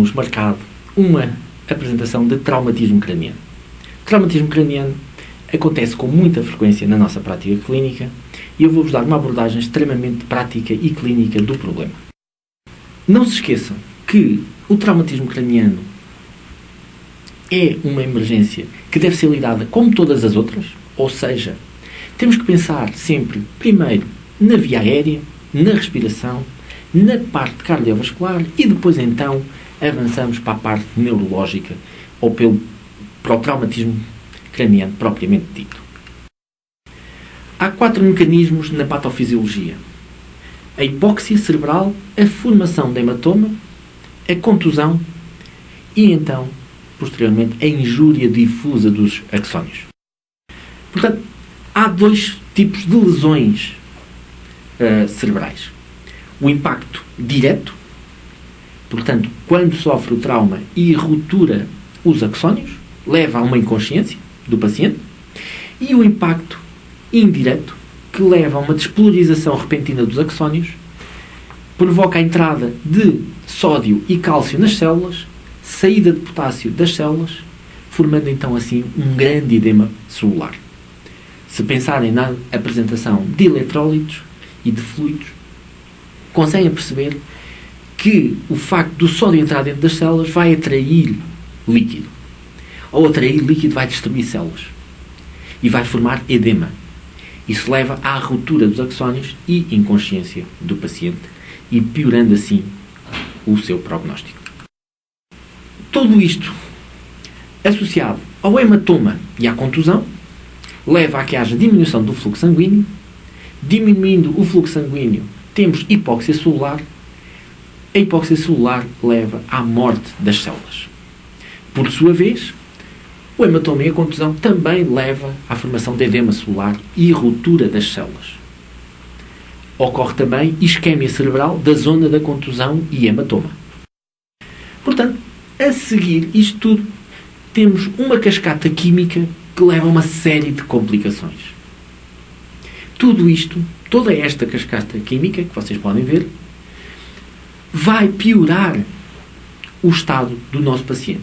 temos marcado uma apresentação de traumatismo craniano. Traumatismo craniano acontece com muita frequência na nossa prática clínica e eu vou-vos dar uma abordagem extremamente prática e clínica do problema. Não se esqueçam que o traumatismo craniano é uma emergência que deve ser lidada como todas as outras, ou seja, temos que pensar sempre, primeiro, na via aérea, na respiração, na parte cardiovascular e depois então avançamos para a parte neurológica ou para o traumatismo craniano propriamente dito. Há 4 mecanismos na patofisiologia: a hipóxia cerebral, a formação de hematoma, a contusão e então, posteriormente, a injúria difusa dos axónios. Portanto, há 2 tipos de lesões cerebrais. O impacto direto, portanto, quando sofre o trauma e ruptura os axónios, leva a uma inconsciência do paciente, e o impacto indireto, que leva a uma despolarização repentina dos axónios, provoca a entrada de sódio e cálcio nas células, saída de potássio das células, formando então assim um grande edema celular. Se pensarem na apresentação de eletrólitos e de fluidos, conseguem perceber que o facto do sódio entrar dentro das células vai atrair líquido. Ao atrair líquido vai destruir células e vai formar edema. Isso leva à ruptura dos axónios e inconsciência do paciente e piorando assim o seu prognóstico. Tudo isto associado ao hematoma e à contusão leva a que haja diminuição do fluxo sanguíneo. Diminuindo o fluxo sanguíneo, temos hipóxia celular. A hipóxia celular leva à morte das células. Por sua vez, o hematoma e a contusão também leva à formação de edema celular e ruptura das células. Ocorre também isquémia cerebral da zona da contusão e hematoma. Portanto, a seguir isto tudo, temos uma cascata química que leva a uma série de complicações. Tudo isto, toda esta cascata química, que vocês podem ver, vai piorar o estado do nosso paciente.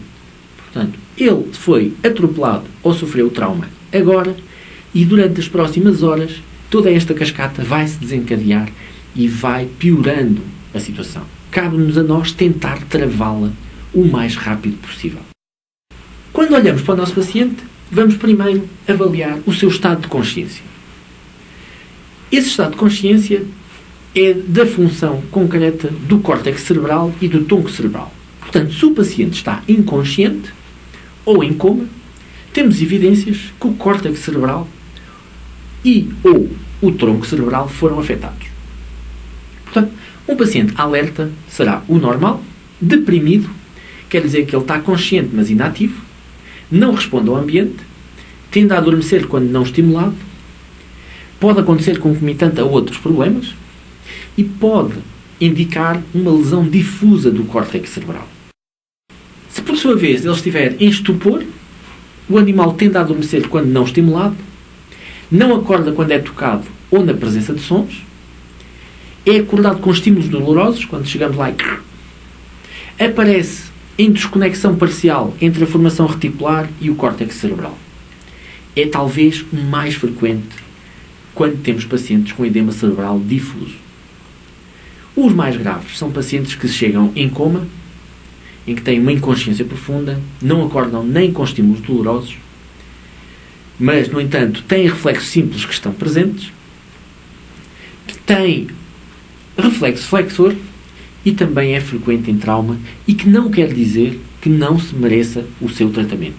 Portanto, ele foi atropelado ou sofreu trauma agora e durante as próximas horas toda esta cascata vai se desencadear e vai piorando a situação. Cabe-nos a nós tentar travá-la o mais rápido possível. Quando olhamos para o nosso paciente, vamos primeiro avaliar o seu estado de consciência. Esse estado de consciência é da função concreta do córtex cerebral e do tronco cerebral. Portanto, se o paciente está inconsciente ou em coma, temos evidências que o córtex cerebral e ou o tronco cerebral foram afetados. Portanto, um paciente alerta será o normal, deprimido, quer dizer que ele está consciente mas inativo, não responde ao ambiente, tende a adormecer quando não estimulado, pode acontecer concomitante a outros problemas e pode indicar uma lesão difusa do córtex cerebral. Se por sua vez ele estiver em estupor, o animal tende a adormecer quando não estimulado, não acorda quando é tocado ou na presença de sons, é acordado com estímulos dolorosos, quando chegamos lá e aparece em desconexão parcial entre a formação reticular e o córtex cerebral. É talvez o mais frequente quando temos pacientes com edema cerebral difuso. Os mais graves são pacientes que chegam em coma, em que têm uma inconsciência profunda, não acordam nem com estímulos dolorosos, mas, no entanto, têm reflexos simples que estão presentes, têm reflexo flexor e também é frequente em trauma e que não quer dizer que não se mereça o seu tratamento.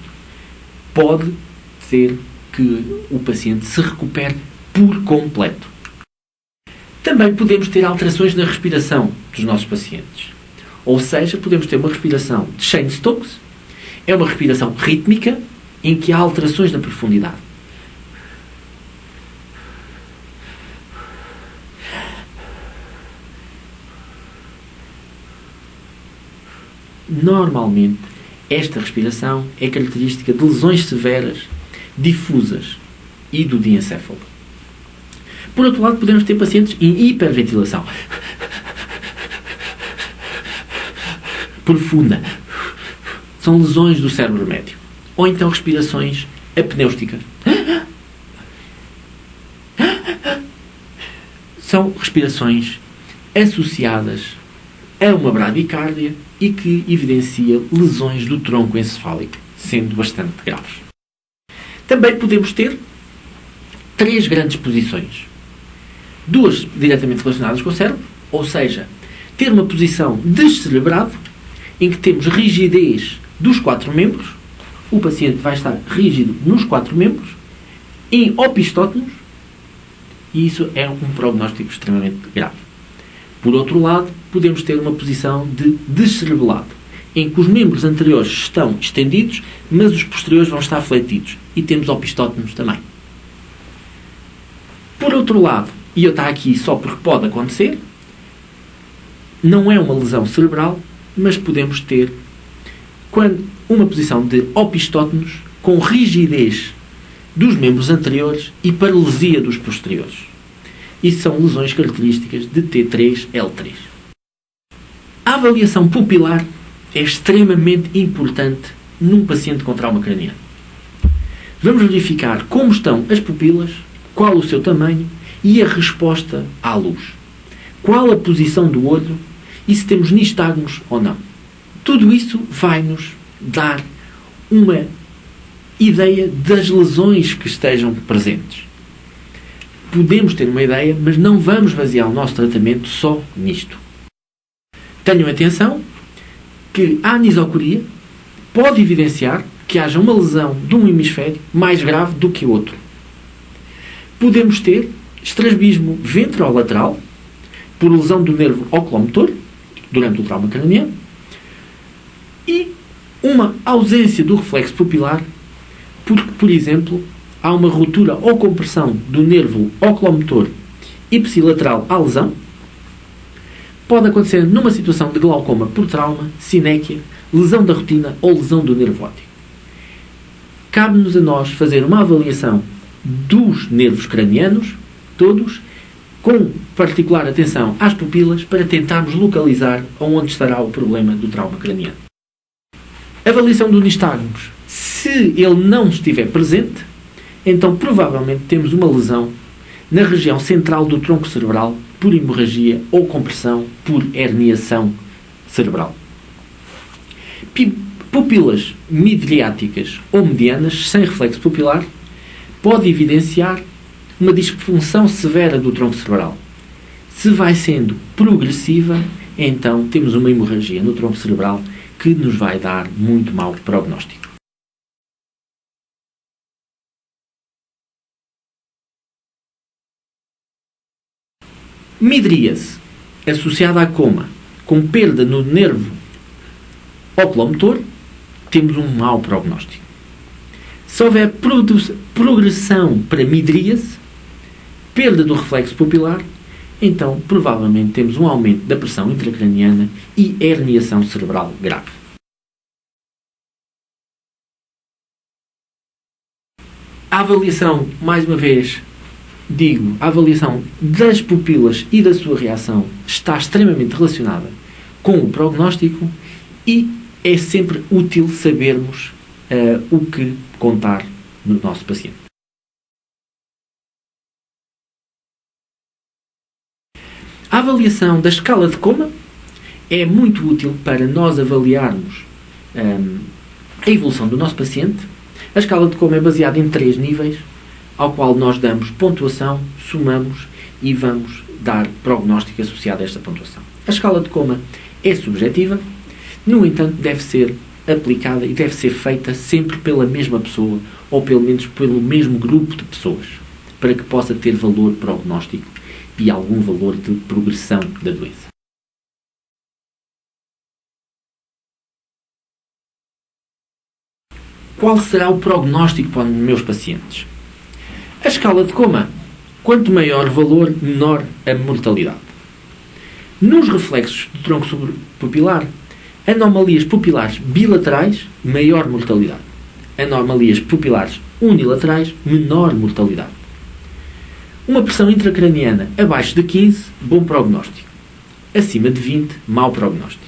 Pode ser que o paciente se recupere por completo. Também podemos ter alterações na respiração dos nossos pacientes. Ou seja, podemos ter uma respiração de Cheyne-Stokes, é uma respiração rítmica em que há alterações na profundidade. Normalmente, esta respiração é característica de lesões severas, difusas e do diencéfalo. Por outro lado, podemos ter pacientes em hiperventilação. profunda. São lesões do cérebro médio. Ou então respirações apneusticas. São respirações associadas a uma bradicárdia e que evidencia lesões do tronco encefálico, sendo bastante graves. Também podemos ter 3 grandes posições. 2 diretamente relacionadas com o cérebro, ou seja, ter uma posição descerebrado, em que temos rigidez dos 4 membros, o paciente vai estar rígido nos 4 membros, em opistótonos, e isso é um prognóstico extremamente grave. Por outro lado, podemos ter uma posição de descerebelado, em que os membros anteriores estão estendidos, mas os posteriores vão estar fletidos, e temos opistótonos também. Por outro lado, e eu estou aqui só porque pode acontecer, não é uma lesão cerebral, mas podemos ter uma posição de opistótonos com rigidez dos membros anteriores e paralisia dos posteriores. Isso são lesões características de T3-L3. A avaliação pupilar é extremamente importante num paciente com trauma craniano. Vamos verificar como estão as pupilas, qual o seu tamanho e a resposta à luz. Qual a posição do olho e se temos nistagmos ou não. Tudo isso vai-nos dar uma ideia das lesões que estejam presentes. Podemos ter uma ideia, mas não vamos basear o nosso tratamento só nisto. Tenham atenção que a anisocoria pode evidenciar que haja uma lesão de um hemisfério mais grave do que o outro. Podemos ter estrabismo ventrolateral por lesão do nervo oculomotor durante o trauma craniano e uma ausência do reflexo pupilar porque, por exemplo, há uma ruptura ou compressão do nervo oculomotor ipsilateral à lesão. Pode acontecer numa situação de glaucoma por trauma, sinéquia, lesão da retina ou lesão do nervo óptico. Cabe-nos a nós fazer uma avaliação dos nervos cranianos, todos, com particular atenção às pupilas, para tentarmos localizar onde estará o problema do trauma craniano. Avaliação do nistagmos. Se ele não estiver presente, então provavelmente temos uma lesão na região central do tronco cerebral por hemorragia ou compressão por herniação cerebral. Pupilas midriáticas ou medianas sem reflexo pupilar pode evidenciar uma disfunção severa do tronco cerebral. Se vai sendo progressiva, então temos uma hemorragia no tronco cerebral que nos vai dar muito mau prognóstico. Midríase, associada a coma, com perda no nervo oculomotor, temos um mau prognóstico. Se houver progressão para midríase, perda do reflexo pupilar, então provavelmente temos um aumento da pressão intracraniana e herniação cerebral grave. A avaliação, mais uma vez, a avaliação das pupilas e da sua reação está extremamente relacionada com o prognóstico e é sempre útil sabermos o que contar no nosso paciente. A avaliação da escala de coma é muito útil para nós avaliarmos a evolução do nosso paciente. A escala de coma é baseada em 3 níveis, ao qual nós damos pontuação, somamos e vamos dar prognóstico associado a esta pontuação. A escala de coma é subjetiva, no entanto deve ser aplicada e deve ser feita sempre pela mesma pessoa ou pelo menos pelo mesmo grupo de pessoas, para que possa ter valor prognóstico e algum valor de progressão da doença. Qual será o prognóstico para os meus pacientes? A escala de coma. Quanto maior o valor, menor a mortalidade. Nos reflexos do tronco pupilar, anomalias pupilares bilaterais, maior mortalidade. Anomalias pupilares unilaterais, menor mortalidade. Uma pressão intracraniana abaixo de 15, bom prognóstico. Acima de 20, mau prognóstico.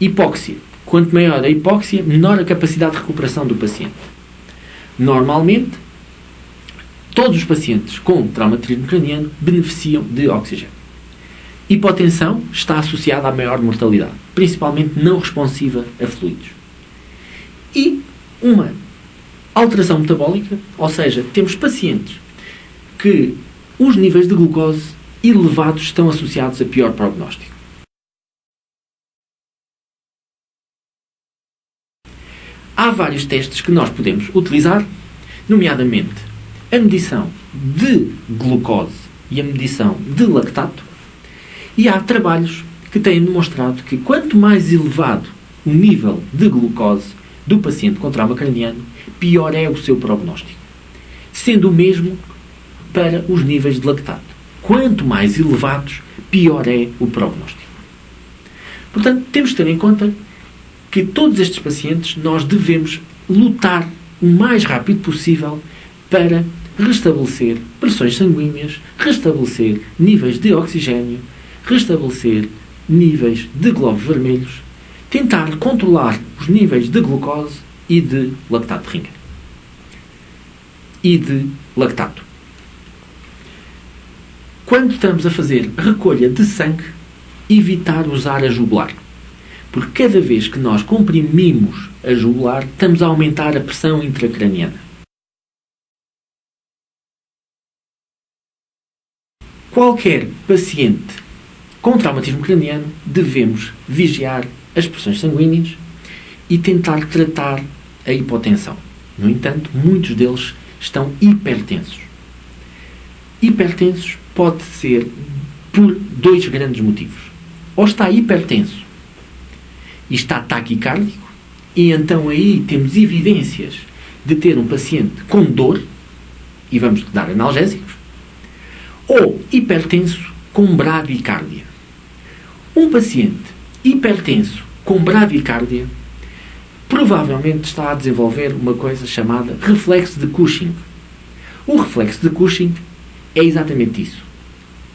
Hipóxia. Quanto maior a hipóxia, menor a capacidade de recuperação do paciente. Normalmente, todos os pacientes com traumatismo craniano beneficiam de oxigênio. Hipotensão está associada à maior mortalidade, principalmente não responsiva a fluidos. E uma alteração metabólica, ou seja, temos pacientes que os níveis de glucose elevados estão associados a pior prognóstico. Há vários testes que nós podemos utilizar, nomeadamente a medição de glucose e a medição de lactato, e há trabalhos que têm demonstrado que quanto mais elevado o nível de glucose do paciente com trauma craniano, pior é o seu prognóstico. Sendo o mesmo para os níveis de lactato. Quanto mais elevados, pior é o prognóstico. Portanto, temos de ter em conta que todos estes pacientes nós devemos lutar o mais rápido possível para restabelecer pressões sanguíneas, restabelecer níveis de oxigênio, restabelecer níveis de glóbulos vermelhos, tentar controlar os níveis de glucose e de lactato de ringa. E de lactato. Quando estamos a fazer recolha de sangue, evitar usar a jugular. Porque cada vez que nós comprimimos a jugular, estamos a aumentar a pressão intracraniana. Qualquer paciente com traumatismo craniano, devemos vigiar as pressões sanguíneas e tentar tratar a hipotensão. No entanto, muitos deles estão hipertensos. Hipertensos pode ser por dois grandes motivos. Ou está hipertenso e está taquicárdico, e então aí temos evidências de ter um paciente com dor, e vamos dar analgésicos, ou hipertenso com bradicardia. Um paciente hipertenso com bradicardia provavelmente está a desenvolver uma coisa chamada reflexo de Cushing. O reflexo de Cushing é exatamente isso.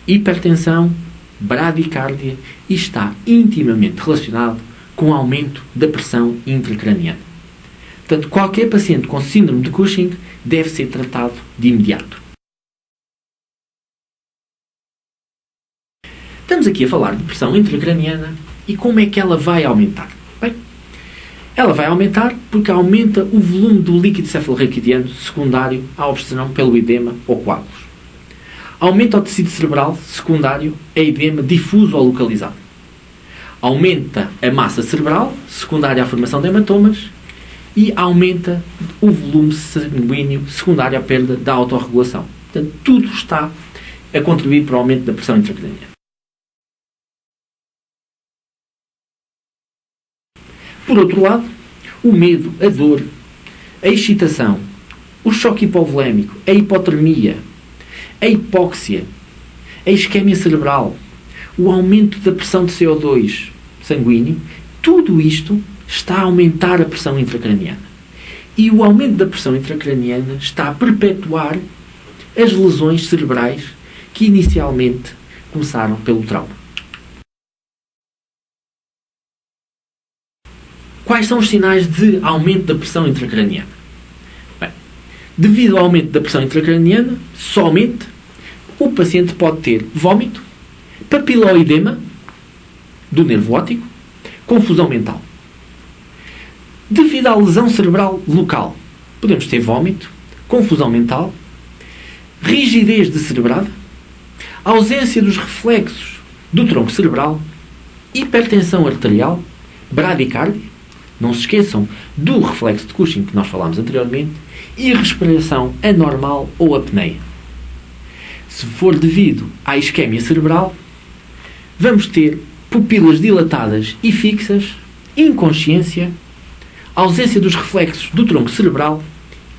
Hipertensão, bradicardia, e está intimamente relacionado com o aumento da pressão intracraniana. Portanto, qualquer paciente com síndrome de Cushing deve ser tratado de imediato. Estamos aqui a falar de pressão intracraniana e como é que ela vai aumentar? Bem, ela vai aumentar porque aumenta o volume do líquido cefalorraquidiano secundário à obstrução pelo edema ou coágulos. Aumenta o tecido cerebral secundário a edema difuso ou localizado. Aumenta a massa cerebral secundária à formação de hematomas e aumenta o volume sanguíneo secundário à perda da autorregulação. Portanto, tudo está a contribuir para o aumento da pressão intracraniana. Por outro lado, o medo, a dor, a excitação, o choque hipovolémico, a hipotermia, a hipóxia, a isquemia cerebral, o aumento da pressão de CO2 sanguíneo, tudo isto está a aumentar a pressão intracraniana. E o aumento da pressão intracraniana está a perpetuar as lesões cerebrais que inicialmente começaram pelo trauma. Quais são os sinais de aumento da pressão intracraniana? Bem, devido ao aumento da pressão intracraniana, somente o paciente pode ter vômito, papiloidema do nervo óptico, confusão mental. Devido à lesão cerebral local, podemos ter vômito, confusão mental, rigidez descerebrada, ausência dos reflexos do tronco cerebral, hipertensão arterial, bradicardia, não se esqueçam do reflexo de Cushing que nós falámos anteriormente, e respiração anormal ou apneia. Se for devido à isquemia cerebral, vamos ter pupilas dilatadas e fixas, inconsciência, ausência dos reflexos do tronco cerebral,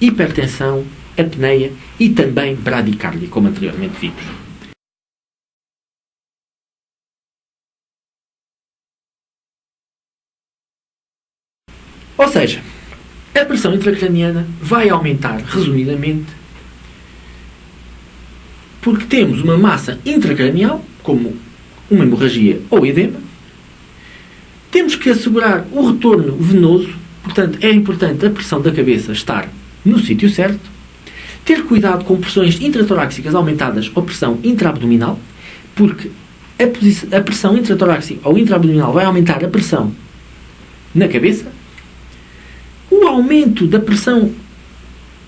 hipertensão, apneia e também bradicardia, como anteriormente vimos. Ou seja, a pressão intracraniana vai aumentar, resumidamente, porque temos uma massa intracranial, como uma hemorragia ou edema, Temos que assegurar o retorno venoso, portanto, é importante a pressão da cabeça estar no sítio certo. Ter cuidado com pressões intratorácicas aumentadas ou pressão intraabdominal, porque a pressão intratorácica ou intraabdominal vai aumentar a pressão na cabeça. O aumento da pressão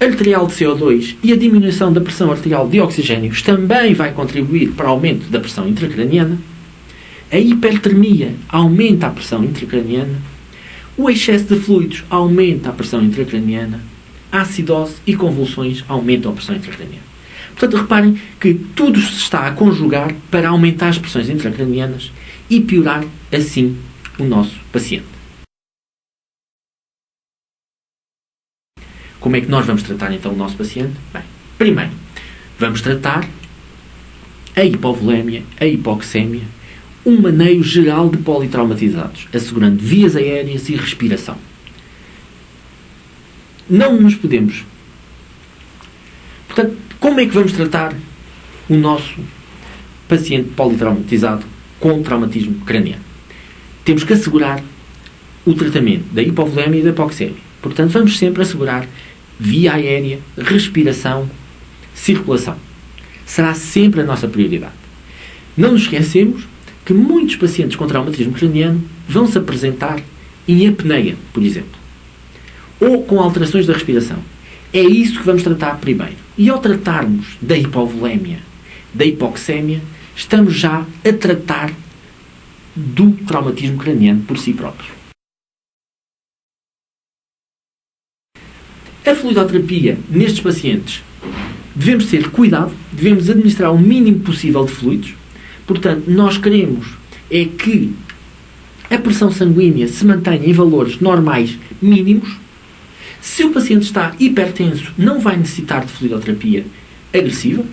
arterial de CO2 e a diminuição da pressão arterial de oxigênio também vai contribuir para o aumento da pressão intracraniana. A hipertermia aumenta a pressão intracraniana. O excesso de fluidos aumenta a pressão intracraniana. A acidose e convulsões aumentam a pressão intracraniana. Portanto, reparem que tudo se está a conjugar para aumentar as pressões intracranianas e piorar, assim, o nosso paciente. Como é que nós vamos tratar, então, o nosso paciente? Bem, primeiro, vamos tratar a hipovolémia, a hipoxémia, um maneio geral de politraumatizados, assegurando vias aéreas e respiração. Não nos podemos. Portanto, como é que vamos tratar o nosso paciente politraumatizado com traumatismo craniano? Temos que assegurar o tratamento da hipovolémia e da hipoxémia. Portanto, vamos sempre assegurar via aérea, respiração, circulação. Será sempre a nossa prioridade. Não nos esquecemos que muitos pacientes com traumatismo craniano vão se apresentar em apneia, por exemplo, ou com alterações da respiração. É isso que vamos tratar primeiro. E ao tratarmos da hipovolémia, da hipoxémia, estamos já a tratar do traumatismo craniano por si próprio. A fluidoterapia nestes pacientes devemos ter cuidado, devemos administrar o mínimo possível de fluidos. Portanto, nós queremos é que a pressão sanguínea se mantenha em valores normais mínimos. Se o paciente está hipertenso, não vai necessitar de fluidoterapia agressiva.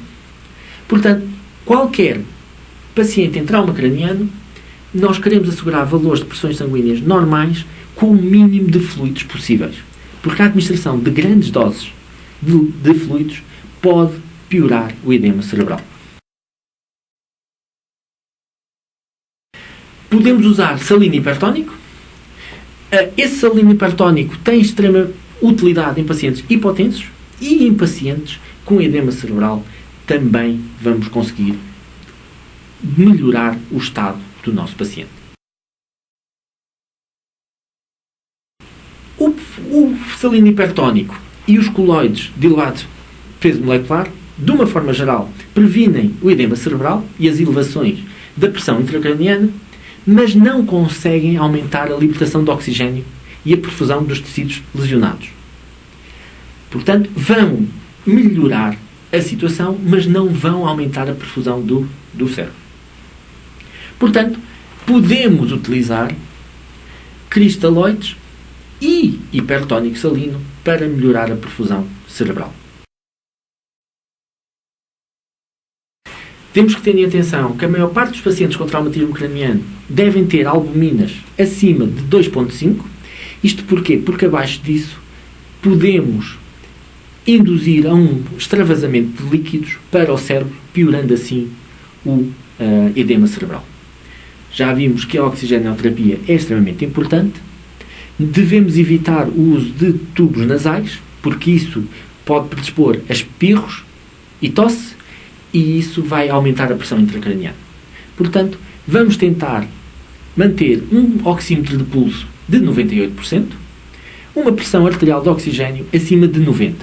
Portanto, qualquer paciente em trauma craniano, nós queremos assegurar valores de pressões sanguíneas normais com o mínimo de fluidos possíveis. Porque a administração de grandes doses de fluidos pode piorar o edema cerebral. Podemos usar salino hipertónico. Esse salino hipertónico tem extrema utilidade em pacientes hipotensos e em pacientes com edema cerebral também vamos conseguir melhorar o estado do nosso paciente. O salino hipertónico e os coloides de elevado peso molecular, de uma forma geral, previnem o edema cerebral e as elevações da pressão intracraniana, mas não conseguem aumentar a libertação de oxigênio e a perfusão dos tecidos lesionados. Portanto, vão melhorar a situação, mas não vão aumentar a perfusão do cérebro. Portanto, podemos utilizar cristalóides e hipertónico salino para melhorar a perfusão cerebral. Temos que ter em atenção que a maior parte dos pacientes com traumatismo craniano devem ter albuminas acima de 2,5. Isto porquê? Porque abaixo disso podemos induzir a um extravasamento de líquidos para o cérebro, piorando assim o edema cerebral. Já vimos que a oxigenoterapia é extremamente importante. Devemos evitar o uso de tubos nasais, porque isso pode predispor a espirros e tosse, e isso vai aumentar a pressão intracraniana. Portanto, vamos tentar manter um oxímetro de pulso de 98%, uma pressão arterial de oxigênio acima de 90%.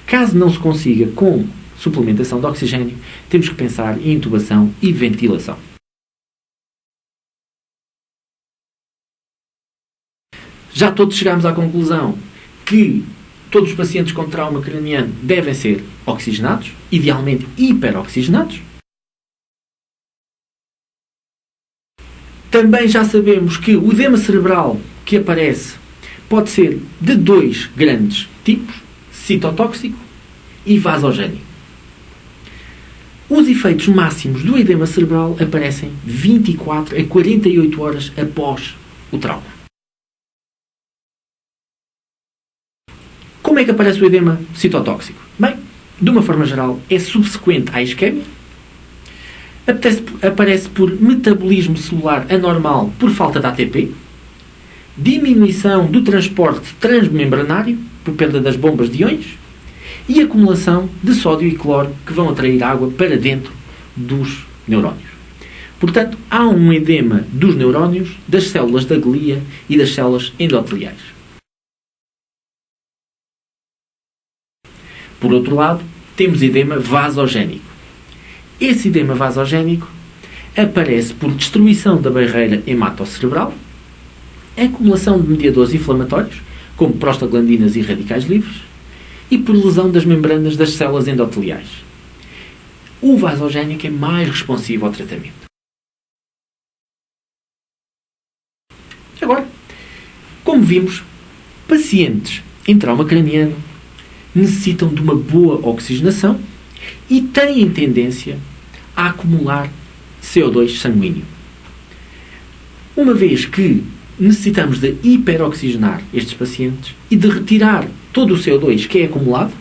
Caso não se consiga com suplementação de oxigênio, temos que pensar em intubação e ventilação. Já todos chegamos à conclusão que todos os pacientes com trauma craniano devem ser oxigenados, idealmente hiperoxigenados. Também já sabemos que o edema cerebral que aparece pode ser de dois grandes tipos, citotóxico e vasogénico. Os efeitos máximos do edema cerebral aparecem 24 a 48 horas após o trauma. Como é que aparece o edema citotóxico? Bem, de uma forma geral, é subsequente à isquémia. Aparece por metabolismo celular anormal por falta de ATP, diminuição do transporte transmembranário, por perda das bombas de íons, e acumulação de sódio e cloro que vão atrair água para dentro dos neurónios. Portanto, há um edema dos neurónios, das células da glia e das células endoteliais. Por outro lado, temos edema vasogénico. Esse edema vasogénico aparece por destruição da barreira hematocerebral, acumulação de mediadores inflamatórios, como prostaglandinas e radicais livres, e por lesão das membranas das células endoteliais. O vasogénico é mais responsivo ao tratamento. Agora, como vimos, pacientes em trauma craniano necessitam de uma boa oxigenação e têm tendência a acumular CO2 sanguíneo. Uma vez que necessitamos de hiperoxigenar estes pacientes e de retirar todo o CO2 que é acumulado,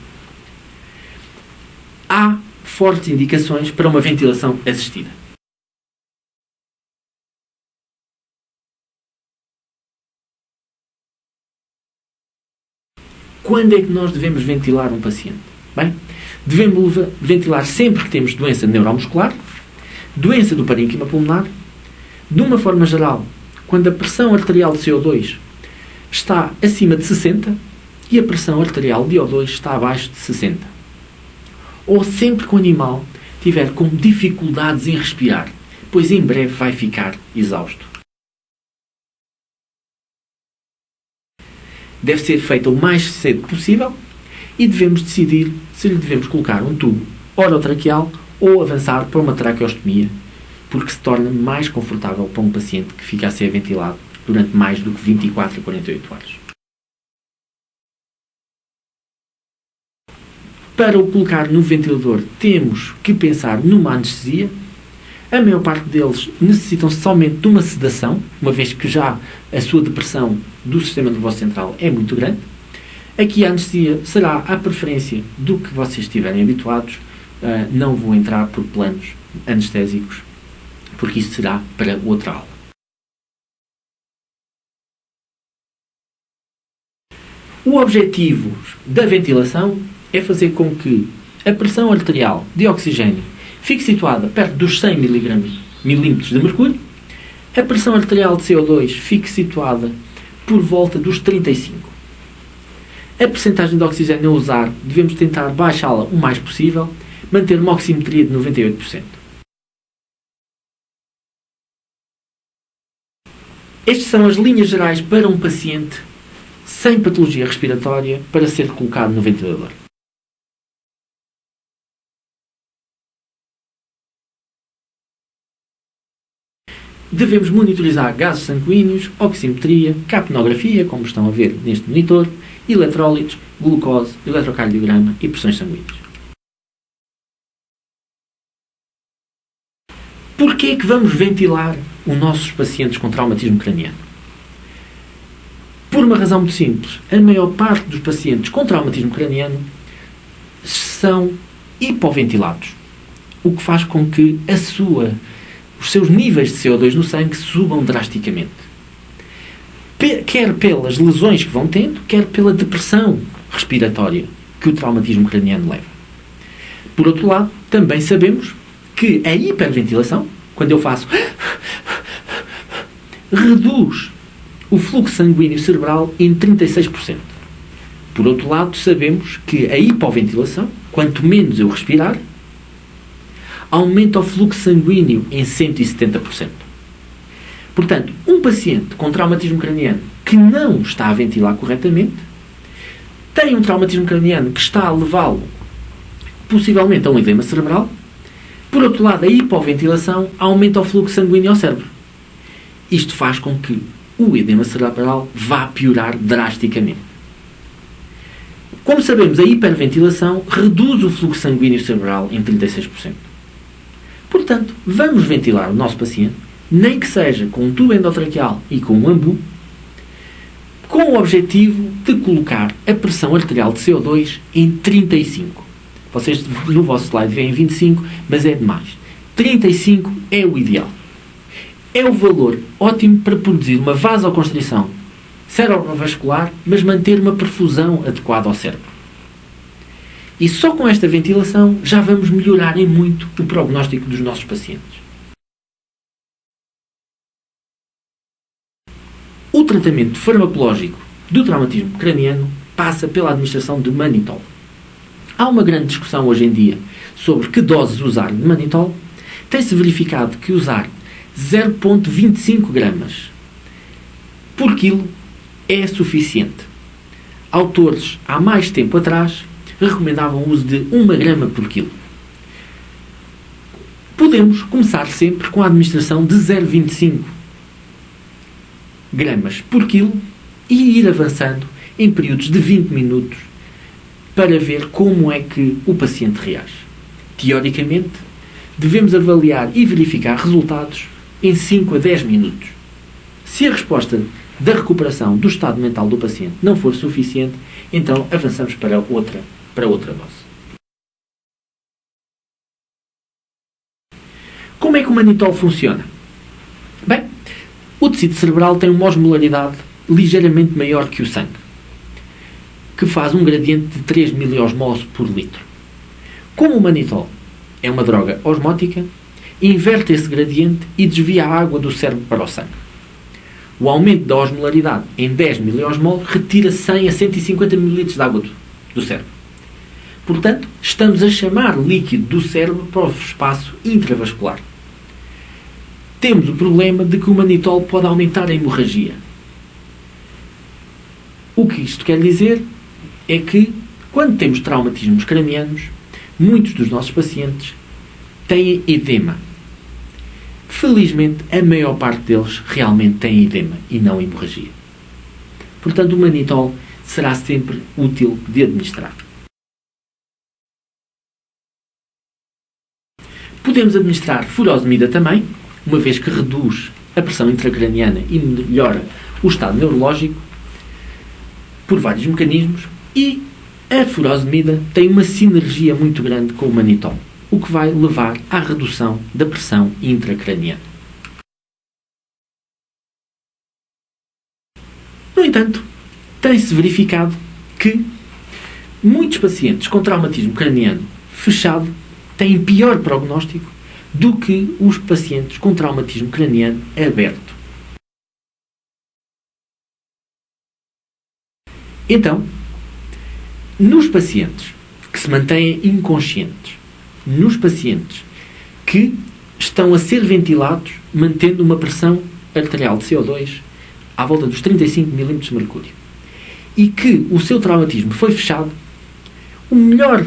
há fortes indicações para uma ventilação assistida. Quando é que nós devemos ventilar um paciente? Bem, devemos ventilar sempre que temos doença neuromuscular, doença do parênquima pulmonar, de uma forma geral, quando a pressão arterial de CO2 está acima de 60 e a pressão arterial de O2 está abaixo de 60. Ou sempre que o animal tiver com dificuldades em respirar, pois em breve vai ficar exausto. Deve ser feita o mais cedo possível e devemos decidir se lhe devemos colocar um tubo orotraqueal ou avançar para uma traqueostomia, porque se torna mais confortável para um paciente que fica a ser ventilado durante mais do que 24 a 48 horas. Para o colocar no ventilador, temos que pensar numa anestesia. A maior parte deles necessitam somente de uma sedação, uma vez que já a sua depressão do sistema nervoso central é muito grande. Aqui a anestesia será à preferência do que vocês estiverem habituados. Não vou entrar por planos anestésicos, porque isso será para outra aula. O objetivo da ventilação é fazer com que a pressão arterial de oxigênio fique situada perto dos 100 milímetros de mercúrio, a pressão arterial de CO2 fique situada por volta dos 35. A percentagem de oxigênio a usar, devemos tentar baixá-la o mais possível, manter uma oximetria de 98%. Estas são as linhas gerais para um paciente sem patologia respiratória para ser colocado no ventilador. Devemos monitorizar gases sanguíneos, oximetria, capnografia, como estão a ver neste monitor, eletrólitos, glucose, eletrocardiograma e pressões sanguíneas. Porquê é que vamos ventilar os nossos pacientes com traumatismo craniano? Por uma razão muito simples. A maior parte dos pacientes com traumatismo craniano são hipoventilados, o que faz com que os seus níveis de CO2 no sangue subam drasticamente. Quer pelas lesões que vão tendo, quer pela depressão respiratória que o traumatismo craniano leva. Por outro lado, também sabemos que a hiperventilação, quando eu faço, reduz o fluxo sanguíneo cerebral em 36%. Por outro lado, sabemos que a hipoventilação, quanto menos eu respirar, aumenta o fluxo sanguíneo em 170%. Portanto, um paciente com traumatismo craniano que não está a ventilar corretamente, tem um traumatismo craniano que está a levá-lo possivelmente a um edema cerebral. Por outro lado, a hipoventilação aumenta o fluxo sanguíneo ao cérebro. Isto faz com que o edema cerebral vá piorar drasticamente. Como sabemos, a hiperventilação reduz o fluxo sanguíneo cerebral em 36%. Portanto, vamos ventilar o nosso paciente, nem que seja com um tubo endotraqueal e com um ambu, com o objetivo de colocar a pressão arterial de CO2 em 35. Vocês no vosso slide veem 25, mas é demais. 35 é o ideal. É o valor ótimo para produzir uma vasoconstrição cerebrovascular, mas manter uma perfusão adequada ao cérebro. E só com esta ventilação já vamos melhorar em muito o prognóstico dos nossos pacientes. O tratamento farmacológico do traumatismo craniano passa pela administração de mannitol. Há uma grande discussão hoje em dia sobre que doses usar de mannitol. Tem-se verificado que usar 0,25 gramas por quilo é suficiente. Autores, há mais tempo atrás, recomendavam o uso de 1 grama por quilo. Podemos começar sempre com a administração de 0,25 gramas por quilo e ir avançando em períodos de 20 minutos para ver como é que o paciente reage. Teoricamente, devemos avaliar e verificar resultados em 5 a 10 minutos. Se a resposta da recuperação do estado mental do paciente não for suficiente, então avançamos para outra dose. Como é que o mannitol funciona? Bem, o tecido cerebral tem uma osmolaridade ligeiramente maior que o sangue, que faz um gradiente de 3 miliosmols por litro. Como o mannitol é uma droga osmótica, inverte esse gradiente e desvia a água do cérebro para o sangue. O aumento da osmolaridade em 10 miliosmol retira 100 a 150 ml de água do cérebro. Portanto, estamos a chamar líquido do cérebro para o espaço intravascular. Temos o problema de que o mannitol pode aumentar a hemorragia. O que isto quer dizer é que, quando temos traumatismos cranianos, muitos dos nossos pacientes têm edema. Felizmente, a maior parte deles realmente tem edema e não hemorragia. Portanto, o mannitol será sempre útil de administrar. Podemos administrar furosemida também, uma vez que reduz a pressão intracraniana e melhora o estado neurológico por vários mecanismos, e a furosemida tem uma sinergia muito grande com o mannitol, o que vai levar à redução da pressão intracraniana. No entanto, tem-se verificado que muitos pacientes com traumatismo craniano fechado têm pior prognóstico do que os pacientes com traumatismo craniano aberto. Então, nos pacientes que se mantêm inconscientes, nos pacientes que estão a ser ventilados mantendo uma pressão arterial de CO2 à volta dos 35 mm de mercúrio e que o seu traumatismo foi fechado, o melhor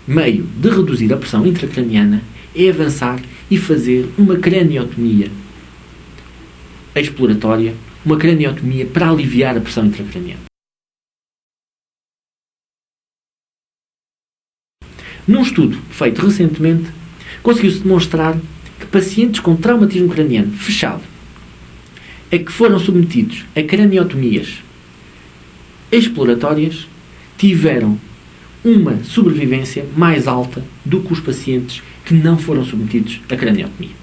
meio de reduzir a pressão intracraniana é avançar e fazer uma craniotomia exploratória, uma craniotomia para aliviar a pressão intracraniana. Num estudo feito recentemente, conseguiu-se demonstrar que pacientes com traumatismo craniano fechado, a que foram submetidos a craniotomias exploratórias, tiveram uma sobrevivência mais alta do que os pacientes que não foram submetidos a craniotomia.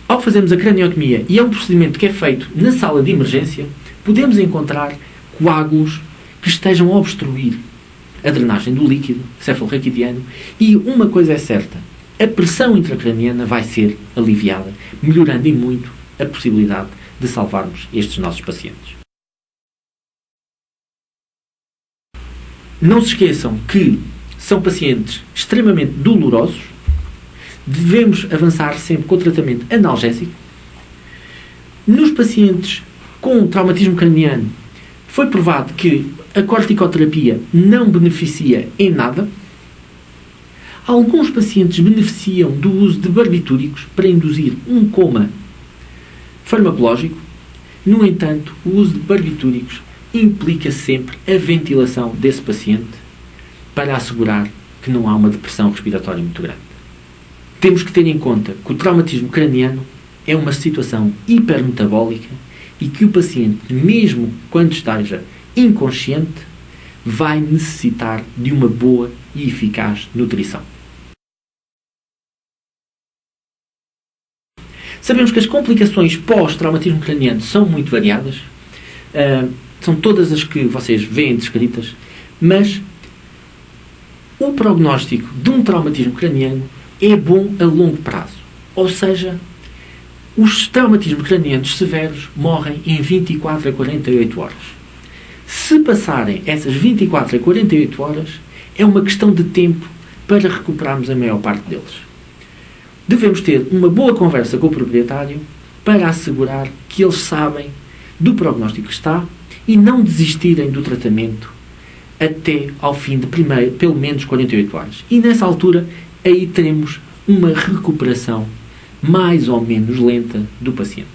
Ao fazermos a craniotomia, e é um procedimento que é feito na sala de emergência, podemos encontrar coágulos que estejam a obstruir a drenagem do líquido cefalorraquidiano, e uma coisa é certa, a pressão intracraniana vai ser aliviada, melhorando em muito a possibilidade de salvarmos estes nossos pacientes. Não se esqueçam que são pacientes extremamente dolorosos, devemos avançar sempre com o tratamento analgésico. Nos pacientes com traumatismo craniano, foi provado que a corticoterapia não beneficia em nada. Alguns pacientes beneficiam do uso de barbitúricos para induzir um coma farmacológico. No entanto, o uso de barbitúricos implica sempre a ventilação desse paciente para assegurar que não há uma depressão respiratória muito grande. Temos que ter em conta que o traumatismo craniano é uma situação hipermetabólica e que o paciente, mesmo quando esteja inconsciente, vai necessitar de uma boa e eficaz nutrição. Sabemos que as complicações pós-traumatismo craniano são muito variadas, são todas as que vocês veem descritas, mas o prognóstico de um traumatismo craniano é bom a longo prazo. Ou seja, os traumatismos cranianos severos morrem em 24 a 48 horas. Se passarem essas 24 a 48 horas, é uma questão de tempo para recuperarmos a maior parte deles. Devemos ter uma boa conversa com o proprietário para assegurar que eles sabem do prognóstico que está e não desistirem do tratamento até ao fim de pelo menos 48 horas. E nessa altura, aí teremos uma recuperação mais ou menos lenta do paciente.